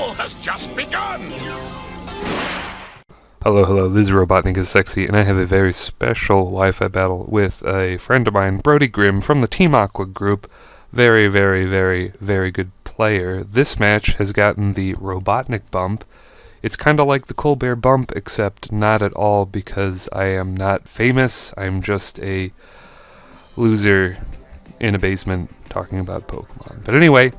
battle has just begun! Hello, this is RobotnikIsSexy, and I have a very special Wi-Fi battle with a friend of mine, Brody Grimm, from the Team Aqua group. Very good player. This match has gotten the Robotnik bump. It's kind of like the Colbert bump, except not at all, because I am not famous. I'm just a loser in a basement talking about Pokemon. But anyway,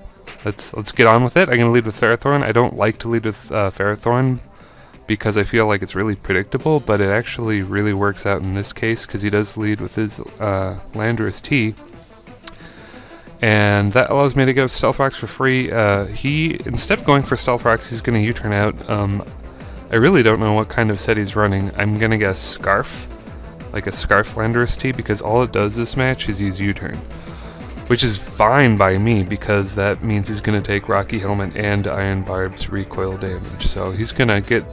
let's get on with it. I'm going to lead with Ferrothorn. I don't like to lead with Ferrothorn because I feel like it's really predictable, but it actually really works out in this case because he does lead with his Landorus T. And that allows me to go Stealth Rocks for free. Instead of going for Stealth Rocks, he's going to U-turn out. I really don't know what kind of set he's running. I'm going to guess Scarf, like a Scarf Landorus T, because all it does this match is use U-turn. Which is fine by me, because that means he's going to take Rocky Helmet and Iron Barb's recoil damage. So he's going to get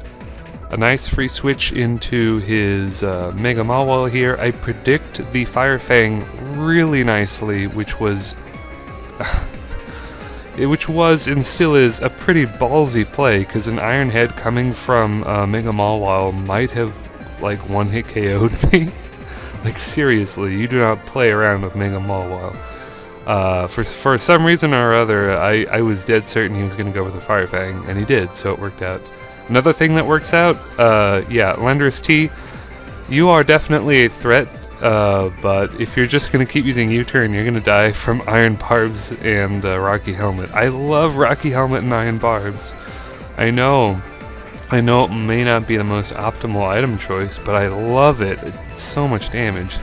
a nice free switch into his Mega Mawile here. I predict the Fire Fang really nicely, which was and still is a pretty ballsy play, because an Iron Head coming from Mega Mawile might have like one-hit KO'd me. Like seriously, you do not play around with Mega Mawile. For some reason or other, I was dead certain he was going to go with the Fire Fang, and he did, so it worked out. Another thing that works out, Landorus T, you are definitely a threat, but if you're just going to keep using U-turn, you're going to die from Iron Barbs and Rocky Helmet. I love Rocky Helmet and Iron Barbs. I know it may not be the most optimal item choice, but I love it. It's so much damage.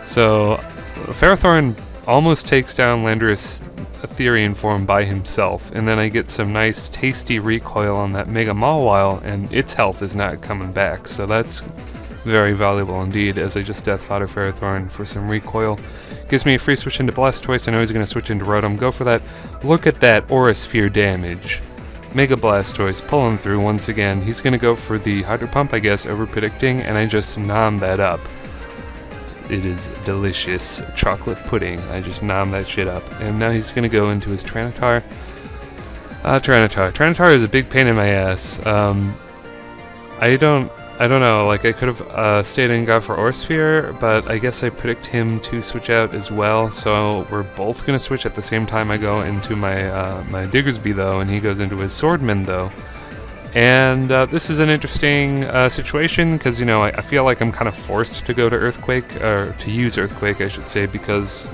So, Ferrothorn almost takes down Landorus Etherean form by himself, and then I get some nice tasty recoil on that Mega Mawile, and its health is not coming back, so that's very valuable indeed, as I just Death Fodder Ferrothorn for some recoil. Gives me a free switch into Blastoise. I know he's going to switch into Rotom. Go for that. Look at that Aura Sphere damage. Mega Blastoise pulling through once again. He's going to go for the Hydro Pump, I guess, over predicting, and I just nom that up. It is delicious chocolate pudding. I just nom that shit up. And now he's going to go into his Tyranitar. Tyranitar is a big pain in my ass. I don't know, like I could have stayed and gone for Aurasphere, but I guess I predict him to switch out as well, so we're both going to switch at the same time. I go into my my Diggersby though, and he goes into his Swordman though. And this is an interesting situation, because, you know, I feel like I'm kind of forced to go to Earthquake, or to use Earthquake, I should say, because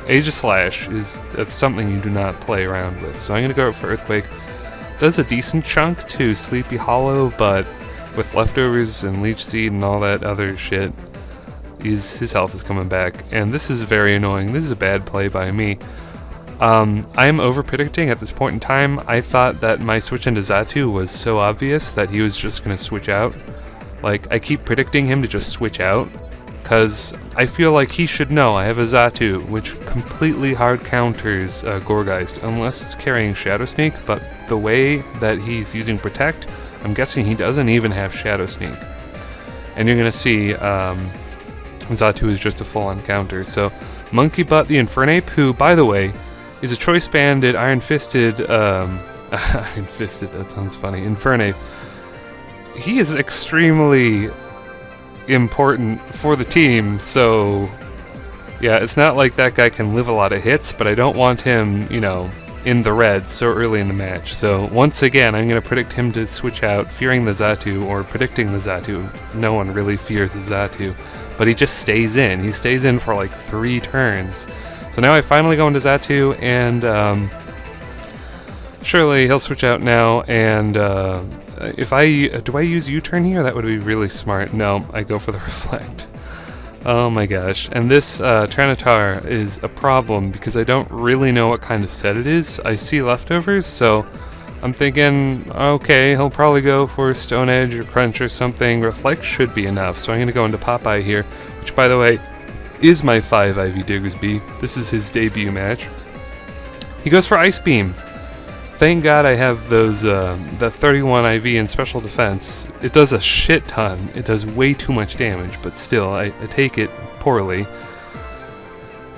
Aegislash is something you do not play around with. So I'm going to go for Earthquake. Does a decent chunk to Sleepy Hollow, but with leftovers and Leech Seed and all that other shit, his health is coming back. And this is very annoying. This is a bad play by me. I am over-predicting at this point in time. I thought that my switch into Xatu was so obvious that he was just going to switch out. Like, I keep predicting him to just switch out, because I feel like he should know I have a Xatu, which completely hard counters Gourgeist, unless it's carrying Shadow Sneak, but the way that he's using Protect, I'm guessing he doesn't even have Shadow Sneak. And you're going to see Xatu is just a full-on counter. So, Monkey Butt the Infernape, who, by the way, is a Choice Banded, Iron Fisted, Iron Fisted, that sounds funny, Infernape. He is extremely important for the team, so yeah, it's not like that guy can live a lot of hits, but I don't want him, you know, in the red so early in the match. So once again, I'm going to predict him to switch out, fearing the Xatu, or predicting the Xatu. No one really fears the Xatu, but he just stays in. He stays in for like 3 turns. So now I finally go into Xatu, and surely he'll switch out now, and do I use U-turn here? That would be really smart. No, I go for the Reflect. Oh my gosh. And this Tyranitar is a problem, because I don't really know what kind of set it is. I see leftovers, so I'm thinking, okay, he'll probably go for Stone Edge or Crunch or something. Reflect should be enough, so I'm going to go into Popeye here, which, by the way, is my 5 IV Diggersby. This is his debut match. He goes for Ice Beam. Thank God I have those, the 31 IV in Special Defense. It does a shit ton. It does way too much damage, but still, I take it poorly.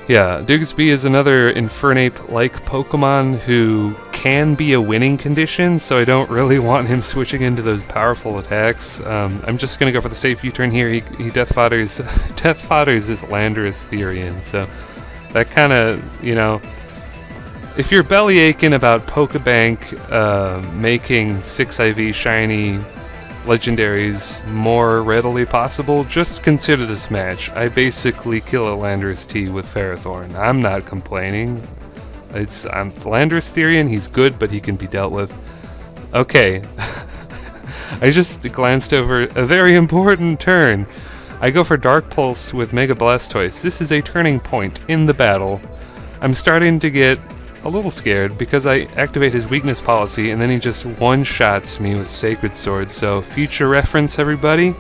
Yeah, Diggersby is another Infernape-like Pokemon who can be a winning condition, so I don't really want him switching into those powerful attacks. I'm just going to go for the safe U-turn here. He death fodders this Landorus Therian, so that kind of, you know, if you're belly aching about Pokebank making 6 IV shiny legendaries more readily possible, just consider this match. I basically kill a Landorus T with Ferrothorn. I'm not complaining. I'm Landorus Therian, he's good, but he can be dealt with. Okay. I just glanced over a very important turn. I go for Dark Pulse with Mega Blastoise. This is a turning point in the battle. I'm starting to get a little scared because I activate his weakness policy and then he just one-shots me with Sacred Sword. So future reference, everybody.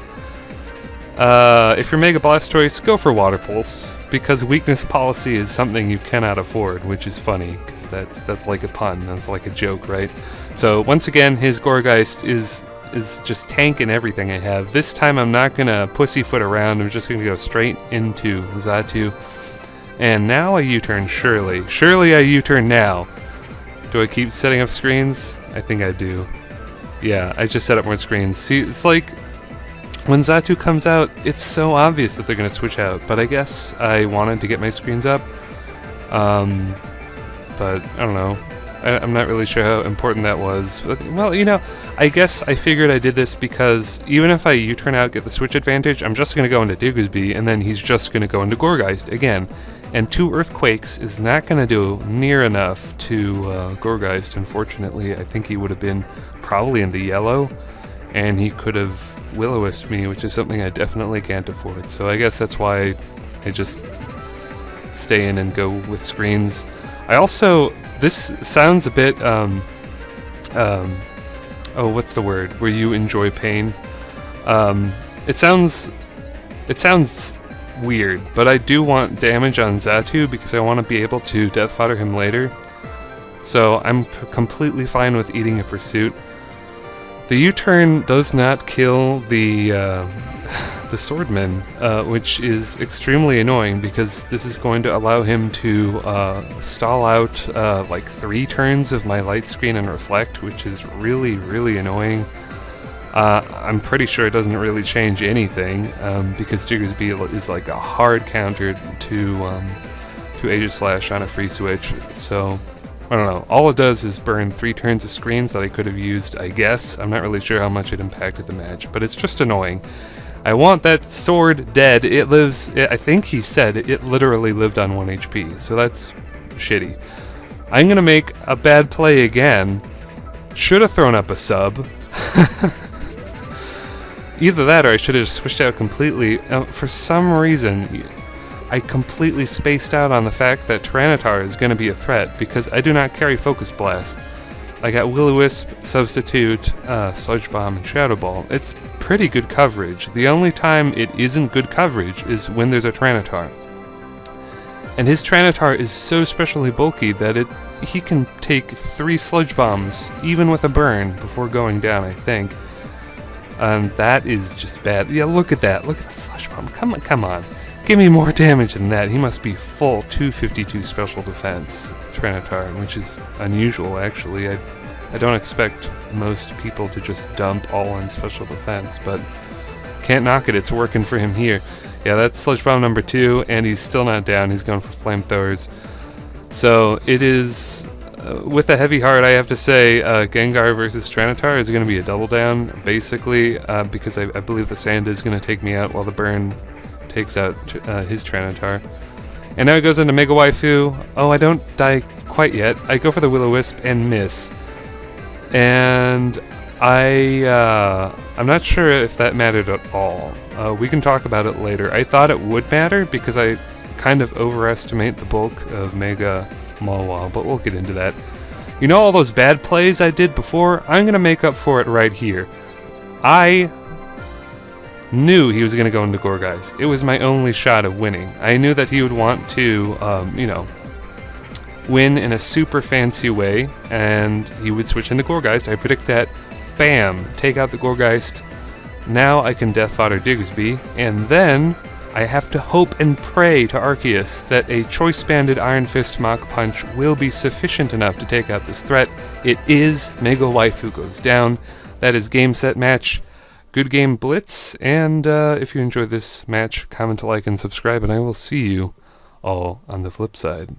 If you're Mega Blastoise, go for Water Pulse, because weakness policy is something you cannot afford, which is funny, because that's like a pun, that's like a joke, right? So once again, his Gourgeist is just tanking everything I have. This time I'm not gonna pussyfoot around, I'm just gonna go straight into Xatu. And now I U-turn, surely. Surely I U-turn now. Do I keep setting up screens? I think I do. Yeah, I just set up more screens. See, it's like, when Xatu comes out, it's so obvious that they're going to switch out, but I guess I wanted to get my screens up. But I don't know. I'm not really sure how important that was. But, well, you know, I guess I figured I did this because even if I U-turn out, get the switch advantage, I'm just going to go into Diggersby, and then he's just going to go into Gourgeist again. And 2 Earthquakes is not going to do near enough to Gourgeist, unfortunately. I think he would have been probably in the yellow, and he could have Will-O-Wisp me, which is something I definitely can't afford. So I guess that's why I just stay in and go with screens. I also, this sounds a bit, oh, what's the word? Where you enjoy pain. It sounds weird, but I do want damage on Xatu because I want to be able to death fodder him later. So I'm completely fine with eating a Pursuit. The U-turn does not kill the Swordman, which is extremely annoying because this is going to allow him to stall out like 3 turns of my Light Screen and Reflect, which is really, really annoying. I'm pretty sure it doesn't really change anything because Diggersby is like a hard counter to Aegislash on a free switch, so I don't know. All it does is burn 3 turns of screens that I could have used, I guess. I'm not really sure how much it impacted the match, but it's just annoying. I want that sword dead. It lives, I think he said it literally lived on 1 HP, so that's shitty. I'm gonna make a bad play again. Should have thrown up a sub. Either that or I should have just switched out completely. For some reason, I completely spaced out on the fact that Tyranitar is going to be a threat because I do not carry Focus Blast. I got Will-O-Wisp, Substitute, Sludge Bomb, and Shadow Ball. It's pretty good coverage. The only time it isn't good coverage is when there's a Tyranitar. And his Tyranitar is so specially bulky that he can take 3 Sludge Bombs, even with a burn, before going down, I think. That is just bad. Yeah, look at that. Look at the Sludge Bomb. Come on. Give me more damage than that. He must be full 252 special defense, Tyranitar, which is unusual, actually. I don't expect most people to just dump all on special defense, but can't knock it. It's working for him here. Yeah, that's Sludge Bomb number 2, and he's still not down. He's going for Flamethrowers. So it is, with a heavy heart, I have to say, Gengar versus Tyranitar is going to be a double down, basically, because I believe the Sand is going to take me out while the Burn takes out his Tyranitar. And now it goes into Mega Waifu. Oh, I don't die quite yet. I go for the Will-O-Wisp and miss. And I'm not sure if that mattered at all. We can talk about it later. I thought it would matter because I kind of overestimate the bulk of Mega Mawile, but we'll get into that. You know all those bad plays I did before? I'm going to make up for it right here. I knew he was going to go into Gourgeist. It was my only shot of winning. I knew that he would want to, you know, win in a super fancy way, and he would switch into Gourgeist. I predict that. Bam! Take out the Gourgeist. Now I can Death Fodder Diggersby, and then I have to hope and pray to Arceus that a choice-banded Iron Fist Mach Punch will be sufficient enough to take out this threat. It is Mega Waifu goes down. That is game, set, match. Good game, Blitz. And if you enjoyed this match, comment, like, and subscribe, and I will see you all on the flip side.